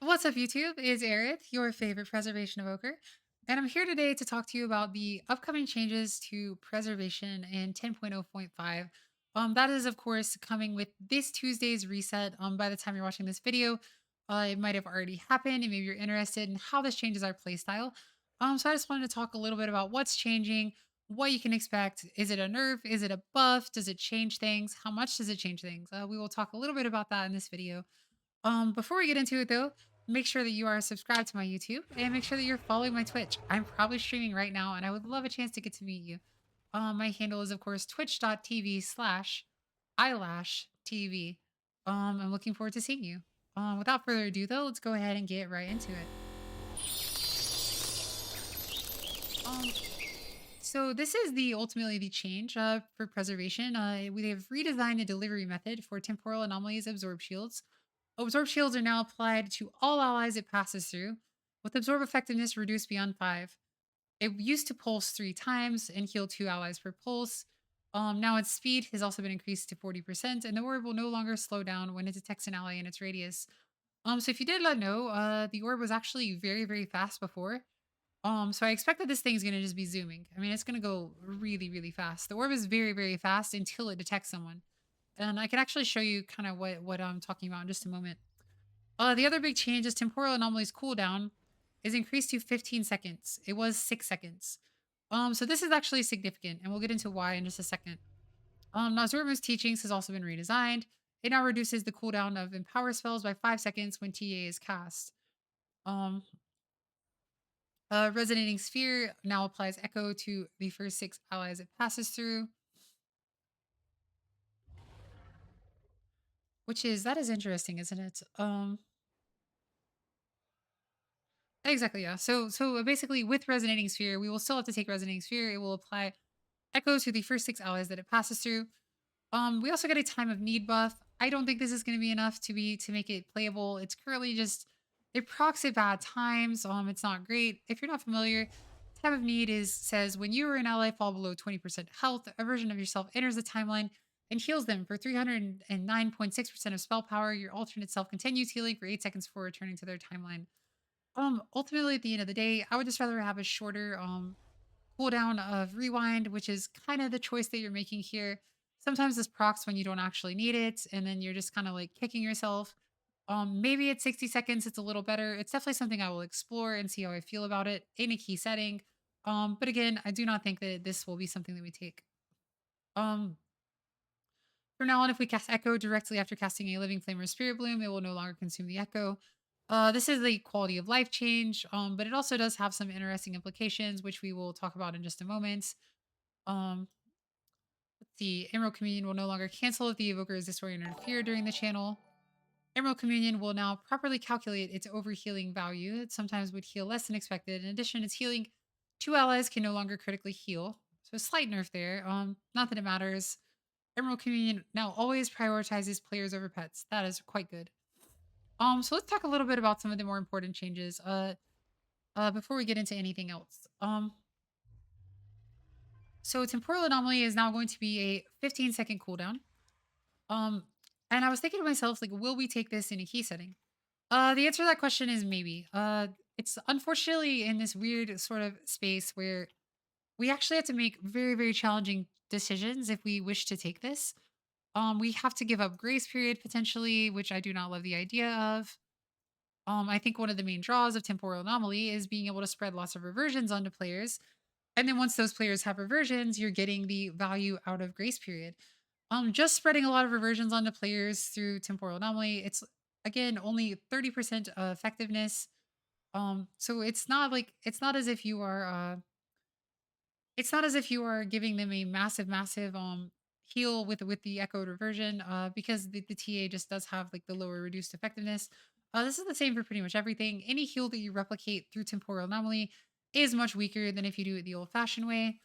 What's up, YouTube? It's Aerith, your favorite preservation evoker, and I'm here today to talk to you about the upcoming changes to preservation in 10.0.5. That is, of course, coming with this Tuesday's reset. By the time you're watching this video, it might have already happened, and maybe you're interested in how this changes our playstyle. So I just wanted to talk a little bit about what's changing, what you can expect. Is it a nerf? Is it a buff? Does it change things? How much does it change things? We will talk a little bit about that in this video. Before we get into it though, make sure that you are subscribed to my YouTube and make sure that you're following my Twitch. I'm probably streaming right now and I would love a chance to get to meet you. My handle is of course twitch.tv/eyelash TV. I'm looking forward to seeing you. Without further ado though, let's go ahead and get right into it. Um, so this is the ultimately the change for preservation. We have redesigned the delivery method for temporal anomalies absorb shields. Absorb shields are now applied to all allies it passes through, with absorb effectiveness reduced beyond 5. It used to pulse 3 times and heal 2 allies per pulse. Now its speed has also been increased to 40%, and the orb will no longer slow down when it detects an ally in its radius. So if you did not know, the orb was actually very, very fast before. So I expect that this thing's gonna just be zooming. I mean, it's gonna go really, really fast. The orb is very, very fast until it detects someone. And I can actually show you kind of what I'm talking about in just a moment. The other big change is temporal anomalies cooldown is increased to 15 seconds. It was 6 seconds. So this is actually significant, and we'll get into why in just a second. Now Zoro's teachings has also been redesigned. It now reduces the cooldown of empower spells by 5 seconds when TA is cast. Um, Resonating sphere now applies echo to the first 6 allies it passes through, which is that is interesting, isn't it? Exactly, yeah. So basically with Resonating Sphere, we will still have to take Resonating Sphere. It will apply Echo to the first 6 allies that it passes through. We also get a Time of Need buff. I don't think this is going to be enough to make it playable. It's currently just it procs at bad times. It's not great. If you're not familiar, Time of Need is says when you or an ally fall below 20% health, a version of yourself enters the timeline and heals them for 309.6% of spell power. Your alternate self continues healing for 8 seconds before returning to their timeline. Ultimately, at the end of the day, I would just rather have a shorter cooldown of rewind, which is kind of the choice that you're making here. Sometimes this procs when you don't actually need it, and then you're just kind of like kicking yourself. Maybe at 60 seconds, it's a little better. It's definitely something I will explore and see how I feel about it in a key setting. But again, I do not think that this will be something that we take. Um, from now on, if we cast Echo directly after casting a Living Flame or Spirit Bloom, it will no longer consume the Echo. This is a quality of life change, but it also does have some interesting implications, which we will talk about in just a moment. Um, let's see. Emerald Communion will no longer cancel if the Evoker is destroyed or interfered during the channel. Emerald Communion will now properly calculate its overhealing value. It sometimes would heal less than expected. In addition, its healing 2 allies can no longer critically heal. So a slight nerf there. Not that it matters. Emerald Communion now always prioritizes players over pets. That is quite good. So let's talk a little bit about some of the more important changes. Before we get into anything else. So temporal anomaly is now going to be a 15-second cooldown. Um, and I was thinking to myself, like, will we take this in a key setting? The answer to that question is maybe. It's unfortunately in this weird sort of space where we actually have to make very, very challenging decisions if we wish to take this. We have to give up grace period potentially, which I do not love the idea of. I think one of the main draws of temporal anomaly is being able to spread lots of reversions onto players. And then once those players have reversions, you're getting the value out of grace period. Just spreading a lot of reversions onto players through temporal anomaly, it's again only 30% effectiveness. So it's not as if you are it's not as if you are giving them a massive, massive heal with the echoed reversion, because the TA just does have like the lower reduced effectiveness. This is the same for pretty much everything. Any heal that you replicate through temporal anomaly is much weaker than if you do it the old fashioned way.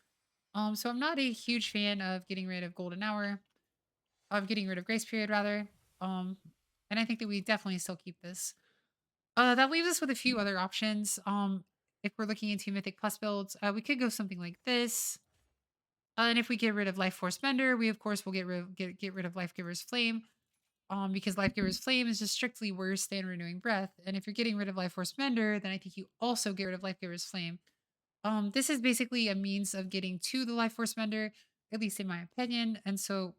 So I'm not a huge fan of getting rid of golden hour, of getting rid of grace period rather. Um, and I think that we definitely still keep this. That leaves us with a few other options. If we're looking into Mythic Plus builds, we could go something like this. And if we get rid of Life Force Bender, we of course will get rid of Life Giver's Flame. because Life Giver's Flame is just strictly worse than Renewing Breath. And if you're getting rid of Life Force Mender, then I think you also get rid of Life Giver's Flame. This is basically a means of getting to the Life Force Mender, at least in my opinion. And so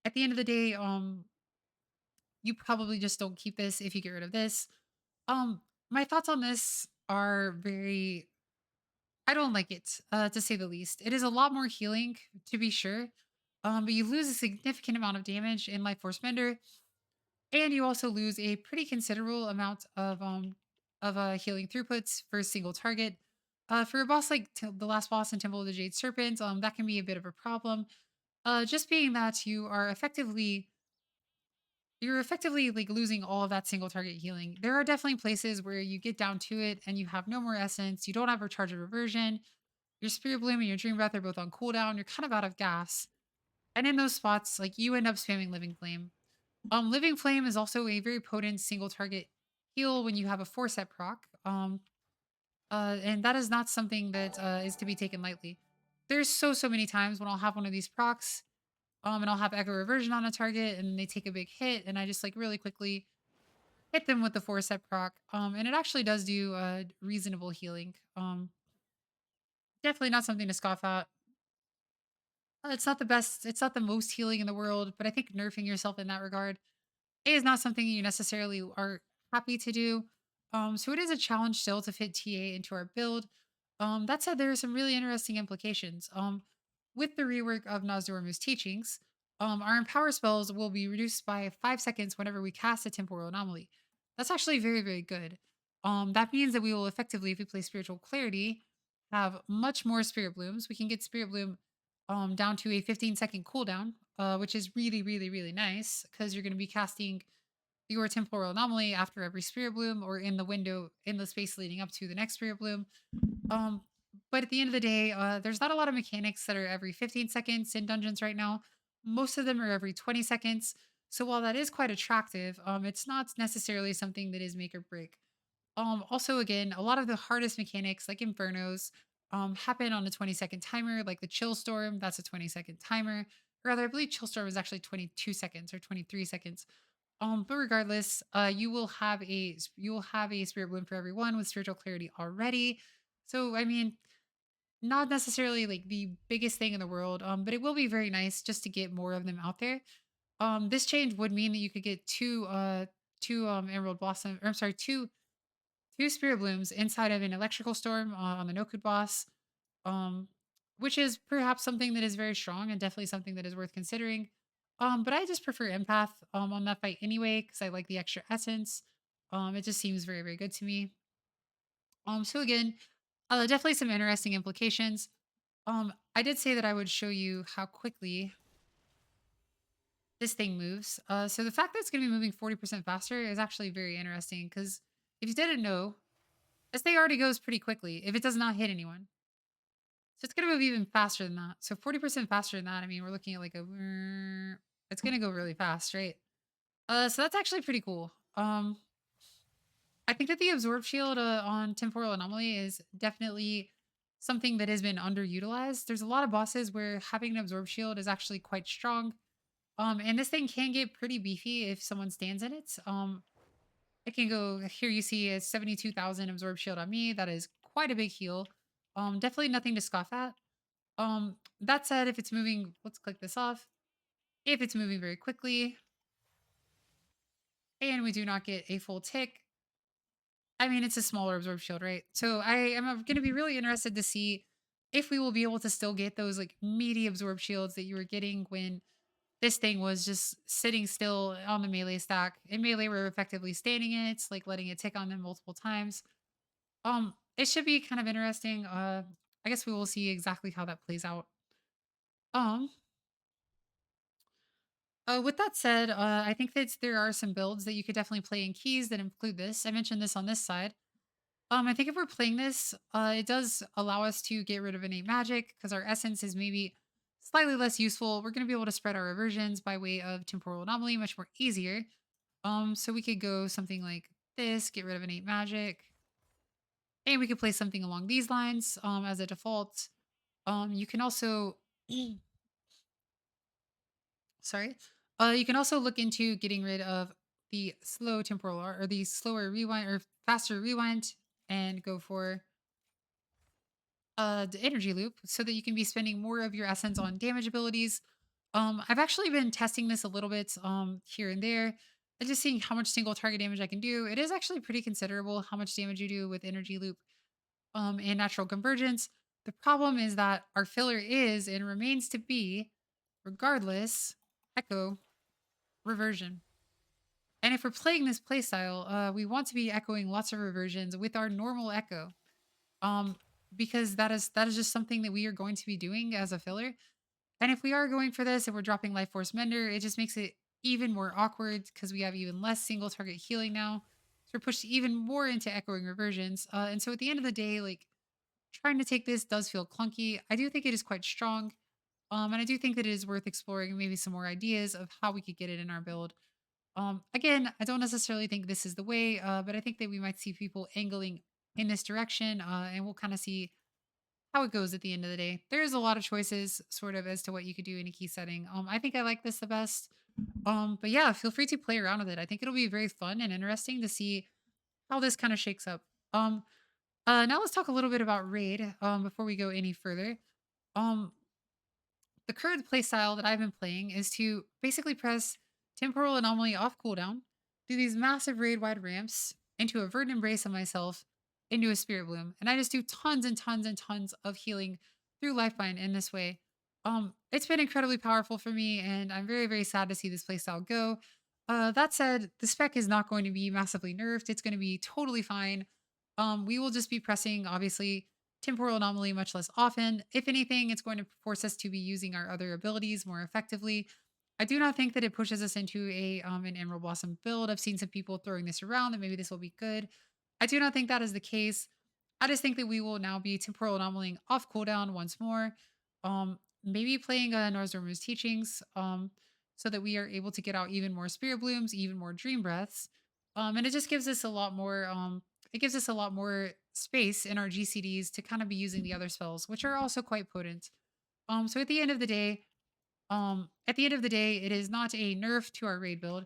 at the end of the day, you probably just don't keep this if you get rid of this. My thoughts on this are very I don't like it, to say the least. It is a lot more healing, to be sure, but you lose a significant amount of damage in Life Force Mender, and you also lose a pretty considerable amount of healing throughputs for a single target. For a boss like the last boss in Temple of the Jade Serpent, that can be a bit of a problem. Just being that you're effectively like losing all of that single target healing. There are definitely places where you get down to it and you have no more essence, you don't have recharge or reversion, your Spirit Bloom and your Dream Breath are both on cooldown. You're kind of out of gas. And in those spots, like you end up spamming Living Flame. Living Flame is also a very potent single target heal when you have a 4-set proc. And that is not something that is to be taken lightly. There's so many times when I'll have one of these procs, and I'll have Echo Reversion on a target, and they take a big hit, and I just like really quickly hit them with the 4-set proc. And it actually does do reasonable healing. Definitely not something to scoff at. It's not the best, it's not the most healing in the world, but I think nerfing yourself in that regard is not something you necessarily are happy to do. So it is a challenge still to fit TA into our build. That said, there are some really interesting implications. With the rework of Nozdormu's teachings, our empower spells will be reduced by 5 seconds whenever we cast a temporal anomaly. That's actually very good. That means that we will effectively, if we play spiritual clarity, have much more spirit blooms. We can get spirit bloom down to a 15-second cooldown, which is really nice because you're going to be casting your temporal anomaly after every spirit bloom or in the window in the space leading up to the next spirit bloom. Um, but at the end of the day, there's not a lot of mechanics that are every 15 seconds in dungeons right now. Most of them are every 20 seconds. So while that is quite attractive, it's not necessarily something that is make or break. Also, again, a lot of the hardest mechanics, like Infernos, happen on a 20-second timer, like the Chill Storm. That's a 20-second timer. Or rather, I believe Chill Storm is actually 22 seconds or 23 seconds. But regardless, you will have a spirit bloom for everyone with spiritual clarity already. So I mean, not necessarily like the biggest thing in the world, but it will be very nice just to get more of them out there. This change would mean that you could get two Emerald Blossom, or I'm sorry, two Spirit Blooms inside of an Electrical Storm on the Nokud boss, um, which is perhaps something that is very strong and definitely something that is worth considering. But I just prefer Empath on that fight anyway because I like the extra essence. It just seems very good to me. So again, definitely some interesting implications. I did say that I would show you how quickly this thing moves. So the fact that it's going to be moving 40% faster is actually very interesting because if you didn't know, this thing already goes pretty quickly if it does not hit anyone. So it's gonna move even faster than that. So 40% faster than that. I mean, we're looking at like a it's gonna go really fast, right? So that's actually pretty cool. I think that the absorb shield on Temporal Anomaly is definitely something that has been underutilized. There's a lot of bosses where having an absorb shield is actually quite strong. And this thing can get pretty beefy if someone stands in it. It can go here. You see a 72,000 absorb shield on me. That is quite a big heal. Definitely nothing to scoff at. That said, if it's moving, let's click this off. If it's moving very quickly and we do not get a full tick, I mean, it's a smaller absorb shield, right? So I am going to be really interested to see if we will be able to still get those like meaty absorb shields that you were getting when this thing was just sitting still on the melee stack. In melee, we're effectively standing in it, like letting it tick on them multiple times. It should be kind of interesting. I guess we will see exactly how that plays out. Um, with that said, I think that there are some builds that you could definitely play in keys that include this. I mentioned this on this side. I think if we're playing this, it does allow us to get rid of innate magic because our essence is maybe slightly less useful. We're going to be able to spread our reversions by way of temporal anomaly much more easier. So we could go something like this, get rid of innate magic, and we could play something along these lines as a default. You can also, sorry. You can also look into getting rid of the slow temporal or the slower rewind or faster rewind and go for the energy loop so that you can be spending more of your essence on damage abilities. I've actually been testing this a little bit here and there and just seeing how much single target damage I can do. It is actually pretty considerable how much damage you do with energy loop and natural convergence. The problem is that our filler is and remains to be, regardless, echo reversion. And if we're playing this playstyle, we want to be echoing lots of reversions with our normal echo. Um, because that is just something that we are going to be doing as a filler. And if we are going for this, if we're dropping Life Force Mender, it just makes it even more awkward because we have even less single target healing now. So we're pushed even more into echoing reversions. And so at the end of the day, like trying to take this does feel clunky. I do think it is quite strong. And I do think that it is worth exploring maybe some more ideas of how we could get it in our build. Again, I don't necessarily think this is the way, but I think that we might see people angling in this direction, and we'll kind of see how it goes at the end of the day. There's a lot of choices, sort of, as to what you could do in a key setting. I think I like this the best. But yeah, feel free to play around with it. I think it'll be very fun and interesting to see how this kind of shakes up. Now let's talk a little bit about raid. Before we go any further. Um, the current playstyle that I've been playing is to basically press Temporal Anomaly off cooldown, do these massive raid wide ramps into a verdant embrace of myself into a Spirit Bloom. And I just do tons and tons and tons of healing through Lifeline in this way. It's been incredibly powerful for me, and I'm very, very sad to see this playstyle go. That said, the spec is not going to be massively nerfed. It's going to be totally fine. We will just be pressing, obviously, Temporal Anomaly much less often. If anything, it's going to force us to be using our other abilities more effectively. I do not think that it pushes us into a an Emerald Blossom build. I've seen some people throwing this around that maybe this will be good. I do not think that is the case. I just think that we will now be Temporal Anomalying off cooldown once more. Maybe playing Norzormu's teachings, so that we are able to get out even more Spirit Blooms, even more Dream Breaths. And it just gives us a lot more it gives us a lot more space in our GCDs to kind of be using the other spells, which are also quite potent. So at the end of the day, it is not a nerf to our raid build.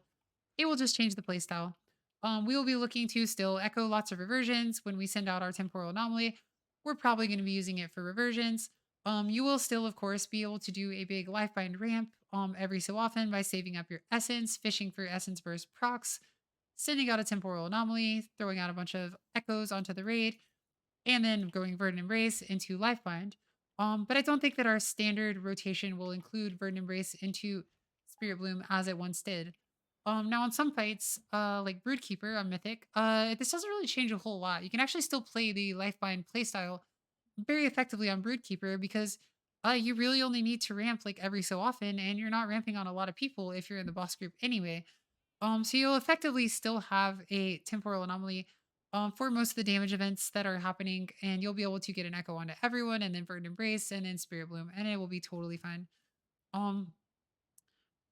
It will just change the playstyle. We will be looking to still echo lots of reversions when we send out our temporal anomaly. We're probably going to be using it for reversions. You will still, of course, be able to do a big lifeline ramp every so often by saving up your essence, fishing for essence burst procs, sending out a temporal anomaly, throwing out a bunch of echoes onto the raid, and then going Verdant Embrace into Lifebind. But I don't think that our standard rotation will include Verdant Embrace into Spirit Bloom as it once did. Now on some fights, like Broodkeeper on Mythic, this doesn't really change a whole lot. You can actually still play the Lifebind playstyle very effectively on Broodkeeper because you really only need to ramp like every so often, and you're not ramping on a lot of people if you're in the boss group anyway. So you'll effectively still have a temporal anomaly for most of the damage events that are happening, and you'll be able to get an echo onto everyone, and then Verdant Embrace, and then Spirit Bloom, and it will be totally fine. Um,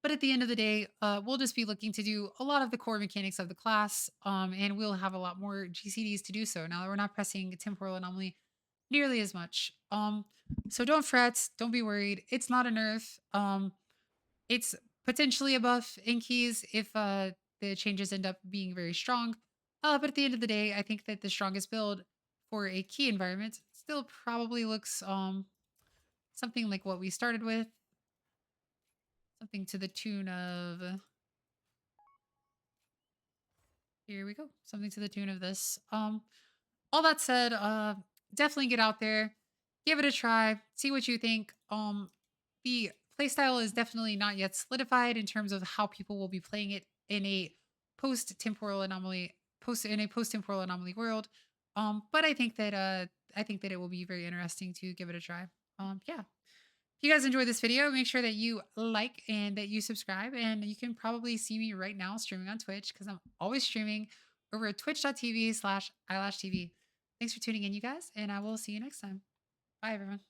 but at the end of the day, we'll just be looking to do a lot of the core mechanics of the class, and we'll have a lot more GCDs to do so. Now that we're not pressing temporal anomaly nearly as much. So don't fret, don't be worried. It's not a nerf. It's potentially a buff in keys if the changes end up being very strong. But at the end of the day, I think that the strongest build for a key environment still probably looks something like what we started with, something to the tune of here we go, something to the tune of this. All that said, definitely get out there, give it a try, see what you think. The playstyle is definitely not yet solidified in terms of how people will be playing it in a post temporal anomaly world. But I think that it will be very interesting to give it a try. Yeah. If you guys enjoyed this video, make sure that you like and that you subscribe. And you can probably see me right now streaming on Twitch because I'm always streaming over at twitch.tv/eyelashtv. Thanks for tuning in, you guys, and I will see you next time. Bye, everyone.